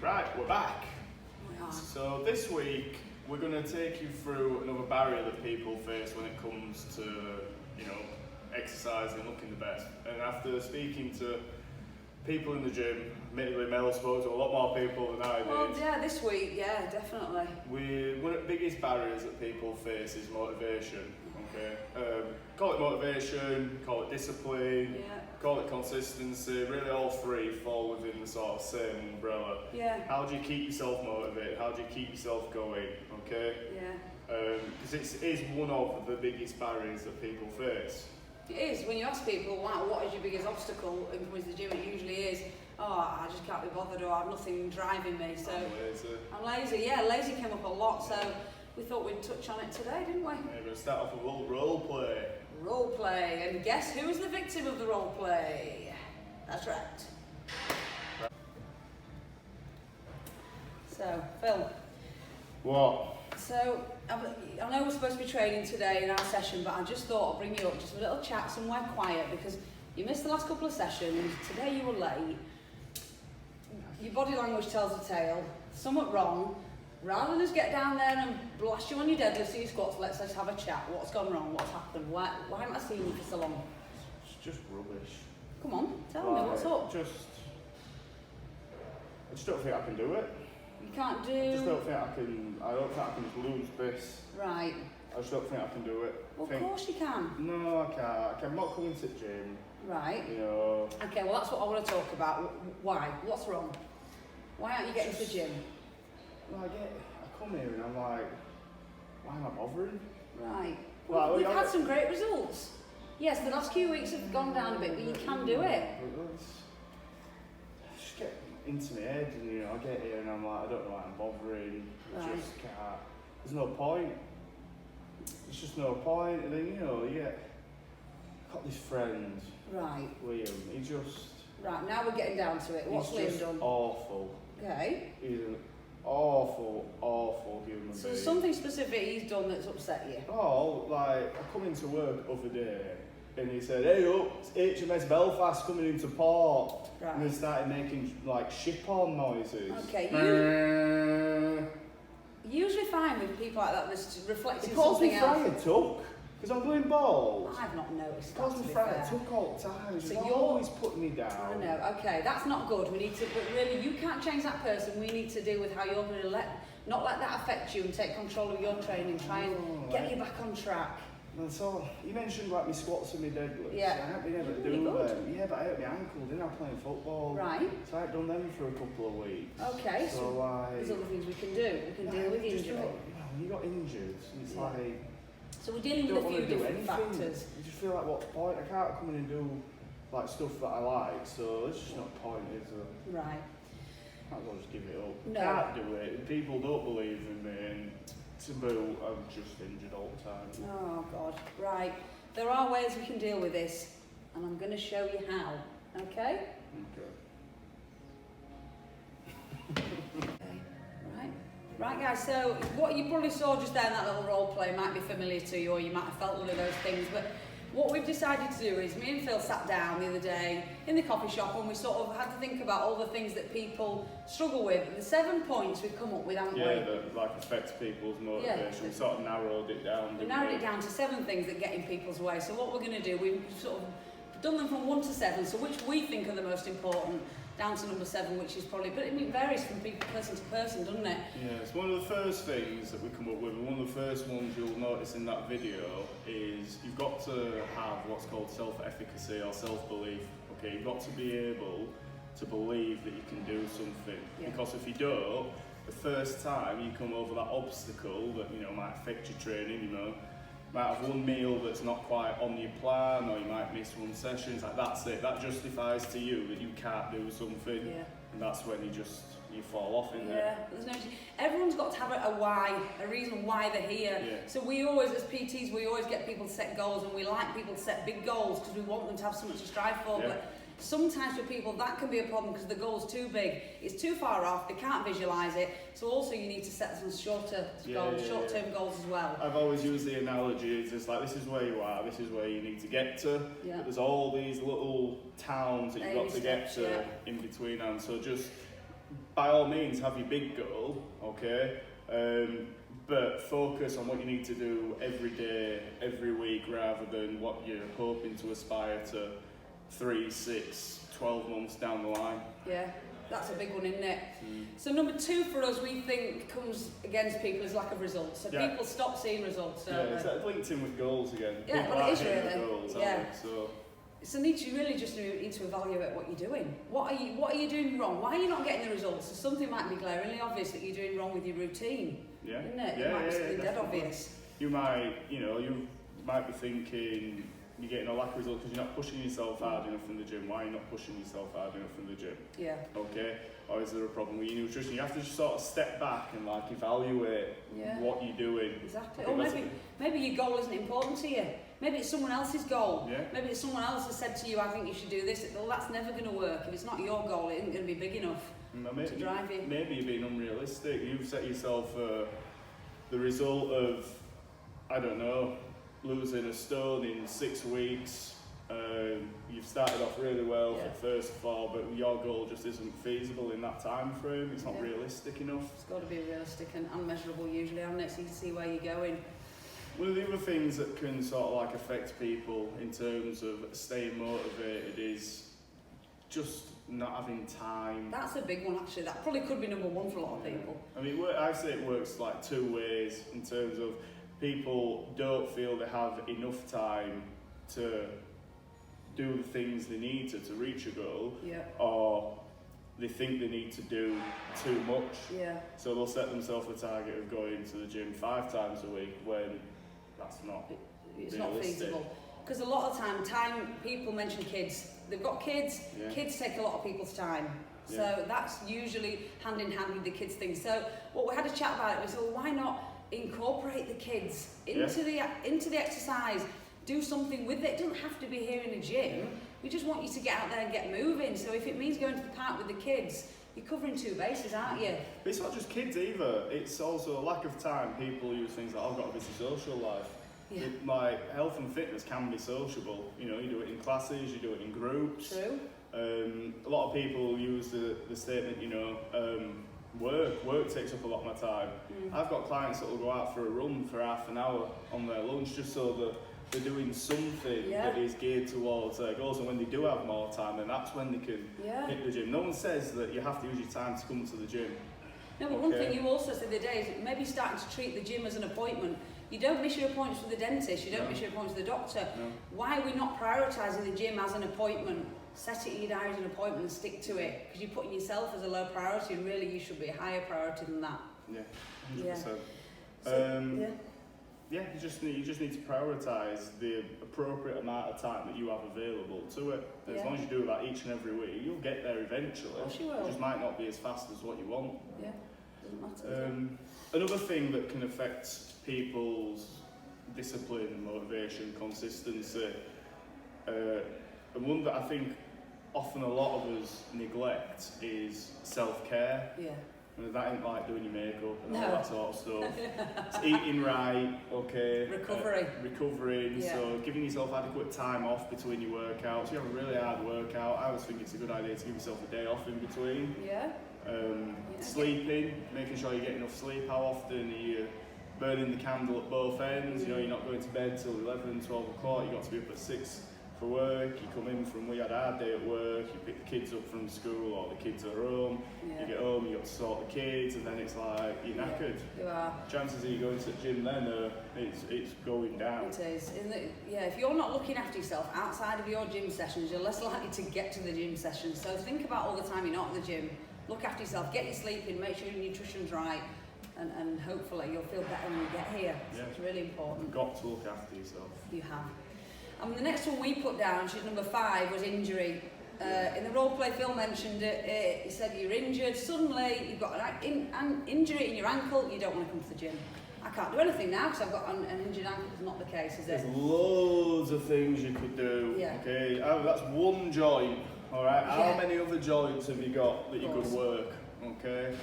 Right, we're back. We are. So this week we're going to take you through another barrier that people face when it comes to, exercising and looking the best. And after speaking to people in the gym, admittedly Mel spoke to a lot more people than I did. Well, yeah, this week, yeah, definitely. One of the biggest barriers that people face is motivation. Okay, call it motivation, call it discipline, call it consistency. Really, all three fall within the sort of same umbrella. Yeah. How do you keep yourself motivated? How do you keep yourself going? Okay. Yeah. Because it is one of the biggest barriers that people face. It is. When you ask people, wow, what is your biggest obstacle in coming to the gym, it usually is, oh, I just can't be bothered, or I have nothing driving me. So I'm lazy. Yeah, lazy came up a lot. So we thought we'd touch on it today, didn't we? Yeah, we're going to start off with a little role play. Role play. And guess who is the victim of the role play? That's right. So, Phil. What? So, I know we're supposed to be training today in our session, but I just thought I'd bring you up, just a little chat somewhere quiet, because you missed the last couple of sessions. Today you were late. Your body language tells a tale. Somewhat wrong. Rather than just get down there and blast you on your deadlifts or your squats, let's just have a chat. What's gone wrong? What's happened? Why haven't I seen you for so long? It's just rubbish. Come on, tell me, what's up? I just don't think I can do it. You can't do... I don't think I can just lose this. Right. I just don't think I can do it. Well, of course you can. No, I can't. I'm not coming to the gym. Right. You know. Okay, well that's what I want to talk about. Why? What's wrong? Why aren't you getting to the gym? Well, I come here and I'm like, why am I bothering? Right. Well, we've had some great results. Yes, the last few weeks have gone down a bit, but you can do it. Just get into my head and, I get here and I'm like, I don't know why I'm bothering. Right. I just can't. There's no point. There's just no point. And then, I've got this friend. Right. Liam, he just... Right, now we're getting down to it. What's Liam done? Awful. Okay. He's an awful human being. So there's something specific he's done that's upset you? Oh, like, I come into work other day and he said, hey up, it's HMS Belfast coming into port. Right. And he started making, like, ship horn noises. Okay, usually fine with people like that, that's reflecting something else. He calls me Friar Tuck, because I'm going bald. I've not noticed that, He calls me Friar Tuck all the time. So He's you're always putting me down. I know, okay, that's not good. We need to, but really, you can't change that person. We need to deal with how you're going to not let that affect you and take control of your training. Try and get you back on track. And so, you mentioned like my squats and my deadlifts. Yeah. I haven't been able to do them. Yeah, but I hurt my ankle, didn't I, playing football? Right. So I haven't done them for a couple of weeks. Okay, so there's other things we can do. We can deal with the injury. When you got injured, it's like... So we're dealing with a few different factors. You just feel like, what's the point? I can't come in and do like stuff that I like, so there's just no point, is there? Right. Might as well just give it up. No. Can't do it. People don't believe in me, and to boot, I'm just injured all the time. Oh God. Right. There are ways we can deal with this, and I'm going to show you how. Okay? Okay. Right guys, so what you probably saw just there in that little role play might be familiar to you, or you might have felt one of those things, but what we've decided to do is, me and Phil sat down the other day in the coffee shop and we sort of had to think about all the things that people struggle with. The 7 points we've come up with, haven't we? Yeah, that like affect people's motivation. Yeah. We sort of narrowed it down. We narrowed it down to 7 things that get in people's way. So what we're going to do, we've sort of done them from 1 to 7, so which we think are the most important, down to number 7, which is probably, but it varies from person to person, doesn't it? Yeah, it's one of the first things that we come up with, and one of the first ones you'll notice in that video is you've got to have what's called self-efficacy or self-belief. Okay, you've got to be able to believe that you can do something. Yeah. Because if you don't, the first time you come over that obstacle that might affect your training, might have one meal that's not quite on your plan, or you might miss one session. It's like, that's it. That justifies to you that you can't do something, and that's when you fall off in there. Yeah, everyone's got to have a why, a reason why they're here. Yeah. So we always, as PTs, we always get people to set goals, and we like people to set big goals because we want them to have something to strive for. Yeah. But sometimes for people that can be a problem because the goal's too big, it's too far off, they can't visualise it. So also you need to set some short-term goals as well. I've always used the analogy, it's just like, this is where you are, this is where you need to get to. Yeah. But there's all these little towns that you've got to get to in between, and so just by all means have your big goal, okay, but focus on what you need to do every day, every week, rather than what you're hoping to aspire to 3, 6, 12 months down the line. Yeah, that's a big one, isn't it? So number 2 for us, we think, comes against people is lack of results. So people stop seeing results, don't they? It's like linked in with goals again. Yeah, people well, it is hitting really. the goals, Yeah. aren't they? So you really just need to evaluate what you're doing. What are you doing wrong? Why are you not getting the results? So something might be glaringly obvious that you're doing wrong with your routine. Yeah. Isn't it? Yeah, It might be something dead definitely. obvious. You might be thinking you're getting a lack of results because you're not pushing yourself hard enough in the gym. Why are you not pushing yourself hard enough in the gym? Yeah. Okay. Or is there a problem with your nutrition? You have to just sort of step back and like evaluate what you're doing. Exactly. Or maybe your goal isn't important to you. Maybe it's someone else's goal. Yeah. Maybe it's someone else has said to you, I think you should do this. Well, that's never going to work. If it's not your goal, it isn't going to be big enough to drive you. Maybe you're being unrealistic. You've set yourself the result of, I don't know, losing a stone in 6 weeks. You've started off really well for first of all, but your goal just isn't feasible in that time frame. It's not realistic enough. It's got to be realistic and unmeasurable usually, hasn't it? So you can see where you're going. One of the other things that can sort of like affect people in terms of staying motivated is just not having time. That's a big one actually. That probably could be number 1 for a lot of people. I mean, I say it works like 2 ways in terms of people don't feel they have enough time to do the things they need to reach a goal, or they think they need to do too much. Yeah. So they'll set themselves a target of going to the gym 5 times a week when that's not It's realistic. not feasible. Because a lot of time, people mention kids. They've got kids. Yeah. Kids take a lot of people's time. So Yeah. that's usually hand in hand with the kids thing. So what we had a chat about it, we said, well, why not incorporate the kids into the exercise? Do something with it. It doesn't have to be here in a gym. We just want you to get out there and get moving. So if it means going to the park with the kids, you're covering 2 bases, aren't you? But it's not just kids either. It's also a lack of time. People use things like, I've got a busy social life. Yeah. Like health and fitness can be sociable. You know, you do it in classes, you do it in groups. True. A lot of people use the statement, work takes up a lot of my time. I've got clients that will go out for a run for half an hour on their lunch just so that they're doing something that is geared towards their goals, and when they do have more time, then that's when they can hit the gym. No one says that you have to use your time to come to the gym. No, but one thing you also said the other day is maybe starting to treat the gym as an appointment. You don't miss your appointments with the dentist, you don't miss your appointments with the doctor. No. Why are we not prioritising the gym as an appointment? Set it in your diary as an appointment and stick to it, because you're putting yourself as a low priority and really you should be a higher priority than that. Yeah, 100%. So, you just need to prioritise the appropriate amount of time that you have available to it. As long as you do that each and every week, you'll get there eventually. Of course you will. It just might not be as fast as what you want. Yeah, doesn't matter. Another thing that can affect people's discipline, motivation, consistency, and one that I think often a lot of us neglect is self-care. Yeah. And that ain't like doing your makeup and all No. that sort of stuff. It's eating right, okay. Recovering, Yeah. so giving yourself adequate time off between your workouts. You have a really hard workout, I always think it's a good idea to give yourself a day off in between. Yeah. Sleeping, making sure you get enough sleep. How often are you burning the candle at both ends? You know, you're not going to bed till 11, 12 o'clock, you've got to be up at 6 for work. You come in from, we had a hard day at work, you pick the kids up from school or the kids are home, you get home, you got to sort the kids, and then it's like, you're knackered. You are. Chances are you going to the gym then, it's going down. It is. If you're not looking after yourself outside of your gym sessions, you're less likely to get to the gym session. So think about all the time you're not at the gym. Look after yourself, get your sleep in, make sure your nutrition's right, and hopefully you'll feel better when you get here. So it's really important. You've got to look after yourself. You have. And the next one we put down, she's number 5, was injury. In the role play, Phil mentioned it. He said you're injured, suddenly you've got an injury in your ankle, you don't want to come to the gym. I can't do anything now because I've got an injured ankle. It's not the case, is it? There's loads of things you could do. Yeah. Okay, that's one joint. All right. How many other joints have you got that you could work? Okay.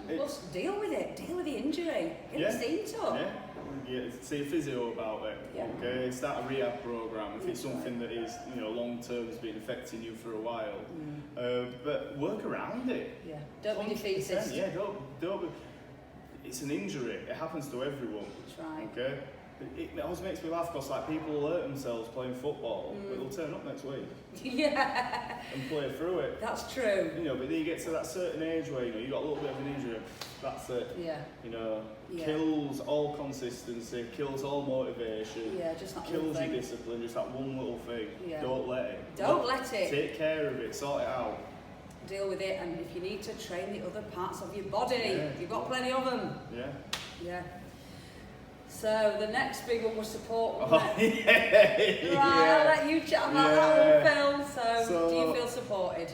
Plus, deal with it. Deal with the injury. Get it seen to. Yeah, see a physio about it. Yeah. Okay, start a rehab program if it's That's something that is, you know, long term has been affecting you for a while. But work around it. Yeah. Don't be defeatist. Yeah, don't be. It's an injury. It happens to everyone. That's right. Okay. It always makes me laugh because like people hurt themselves playing football, but they'll turn up next week Yeah. and play through it. That's true. You know, but then you get to that certain age where, you know, you got a little bit of an injury, that's it. Yeah. You know, Yeah. kills all consistency, kills all motivation, Yeah, just that kills little your thing. discipline, just that one little thing. Yeah. Don't let it. Don't let it. Take care of it, sort it out. Deal with it, and if you need to, train the other parts of your body. Yeah. You've got plenty of them. Yeah. Yeah. So the next big one was support, Oh, wasn't it? yeah. Right, I'll let you chat about that one, Phil. So, do you So- feel supported?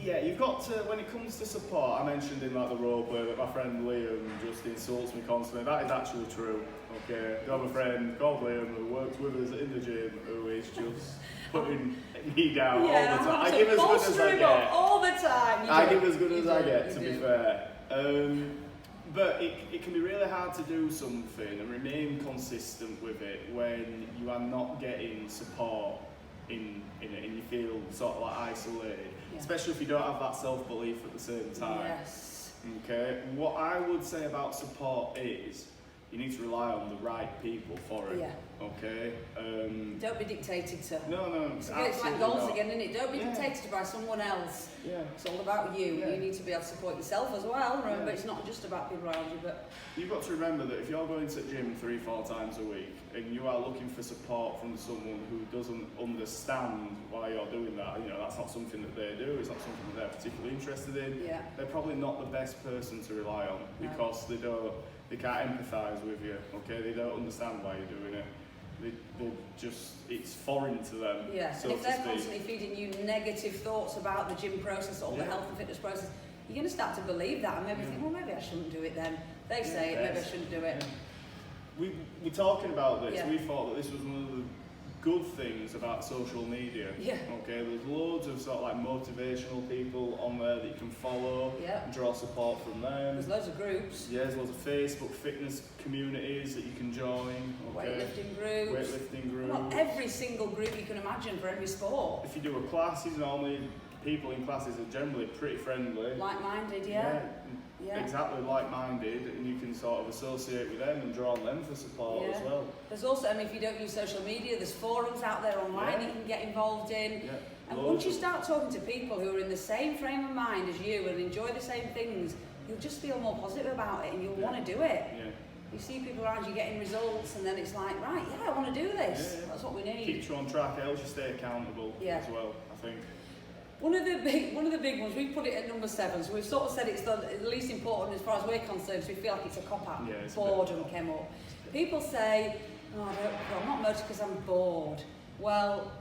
Yeah, you've got to, when it comes to support, I mentioned in like the road where that my friend Liam just insults me constantly. That is actually true, okay? I have a friend called Liam who works with us in the gym who is just putting me down all the time. I give as good as I get. All the time. I give as good as I get, to be fair. But it can be really hard to do something and remain consistent with it when you are not getting support in it and you feel sort of like isolated, especially if you don't have that self-belief at the same time. Yes. Okay, what I would say about support is you need to rely on the right people for it. Yeah. Okay. Don't be dictated to. No, It's like goals not. again, isn't it? Don't be Yeah. dictated by someone else. Yeah. It's all about you. Yeah. You need to be able to support yourself as well. Remember, Yeah. it's not just about people around you, but You've got to remember that if you're going to the gym 3-4 times a week and you are looking for support from someone who doesn't understand why you're doing that, you know, that's not something that they do, it's not something that they're particularly interested in, yeah. they're probably not the best person to rely on No. because they can't empathise with you, okay? They don't understand why you're doing it. They just, it's foreign to them, Yeah, so and if to they're speak. constantly feeding you negative thoughts about the gym process or the Yeah. health and fitness process, you're going to start to believe that and maybe think, well, maybe I shouldn't do it then. They say it, maybe I shouldn't do it. Yeah. We're talking about this, Yeah. we thought that this was one of the good things about social media. Yeah. Okay, there's loads of sort of like motivational people on there that you can follow Yeah. and draw support from them. There's loads of groups, Yeah, there's loads of Facebook fitness communities that you can join. Okay. weightlifting groups. Weightlifting groups. Not every single group you can imagine for every sport. If you do a class, normally people in classes are generally pretty friendly. Like-minded, yeah. Exactly like-minded, and you can sort of associate with them and draw on them for support Yeah. as well. There's also, I mean, if you don't use social media, there's forums out there online Yeah. you can get involved in. Yeah. And loads once you of- start talking to people who are in the same frame of mind as you and enjoy the same things, you'll just feel more positive about it and you'll want to do it. Yeah. You see people around you getting results and then it's like, right, yeah, I want to do this. Yeah. That's what we need. Keeps you on track, helps you stay accountable as well, I think. One of the big ones, we put it at number 7, so we've sort of said it's the least important as far as we're concerned, so we feel like it's a cop-out. Yeah, it's a Boredom came up. People say, I'm not motivated because I'm bored. Well,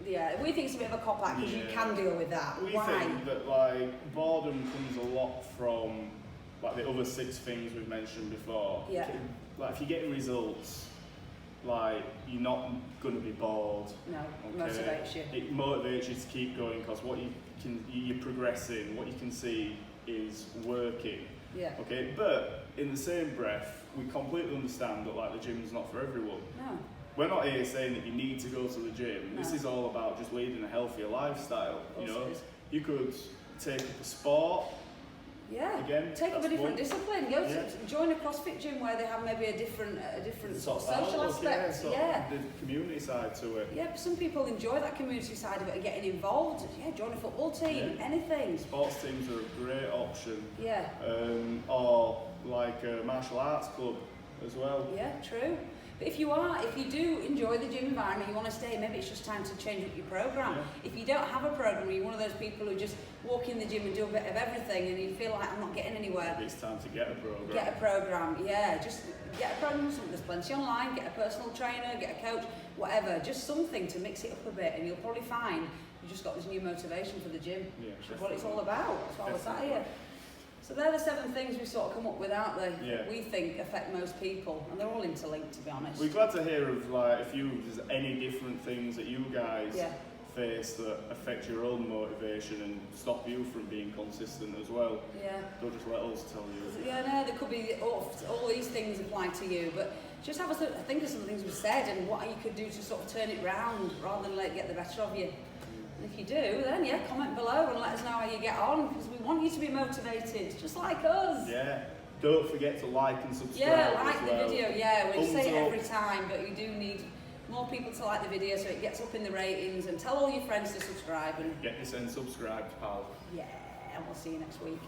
yeah, we think it's a bit of a cop-out because you can deal with that. We Why? think that like boredom comes a lot from like the other 6 things we've mentioned before. Yeah. Like if you're getting results, like you're not going to be bored. No, Okay? motivates you. It motivates you to keep going because you're progressing. What you can see is working. Yeah. Okay, but in the same breath, we completely understand that like the gym's not for everyone. No. We're not here saying that you need to go to the gym. No. This is all about just leading a healthier lifestyle. You know, it is. you could take up a sport. Yeah. Again, Take up a that's different one. discipline. Go Yeah. to join a CrossFit gym where they have maybe a different sort of social outlook, aspect. yeah, the community side to it. Yeah, but some people enjoy that community side of it and getting involved. Yeah, join a football team, Yeah. anything. Sports teams are a great option. Yeah. Or like a martial arts club as well. Yeah, true. But if you do enjoy the gym environment, you want to stay, maybe it's just time to change up your program. Yeah. If you don't have a program, you're one of those people who just walk in the gym and do a bit of everything and you feel like I'm not getting anywhere. Maybe it's time to get a program. Get a program, yeah. Just get a program. There's plenty online. Get a personal trainer, get a coach, whatever. Just something to mix it up a bit, and you'll probably find you just got this new motivation for the gym. Yeah, That's what it's all about. That's why we're sat here. So they're the 7 things we've sort of come up with, aren't they? Yeah. That we think affect most people, and they're all interlinked, to be honest. We're glad to hear of like if there's any different things that you guys face that affect your own motivation and stop you from being consistent as well. Yeah. Don't just let us tell you. Yeah, no, there could be all these things apply to you, but just have a think of some of the things we've said and what you could do to sort of turn it round rather than let it get the better of you. And if you do, then yeah, comment below and let us know how you get on, because we want you to be motivated, just like us. Yeah. Don't forget to like and subscribe. Yeah, like as the well. video. Yeah, we Thumbs say it up. every time, but you do need more people to like the video so it gets up in the ratings, and tell all your friends to subscribe. And Get this and subscribed, pal. yeah, and we'll see you next week.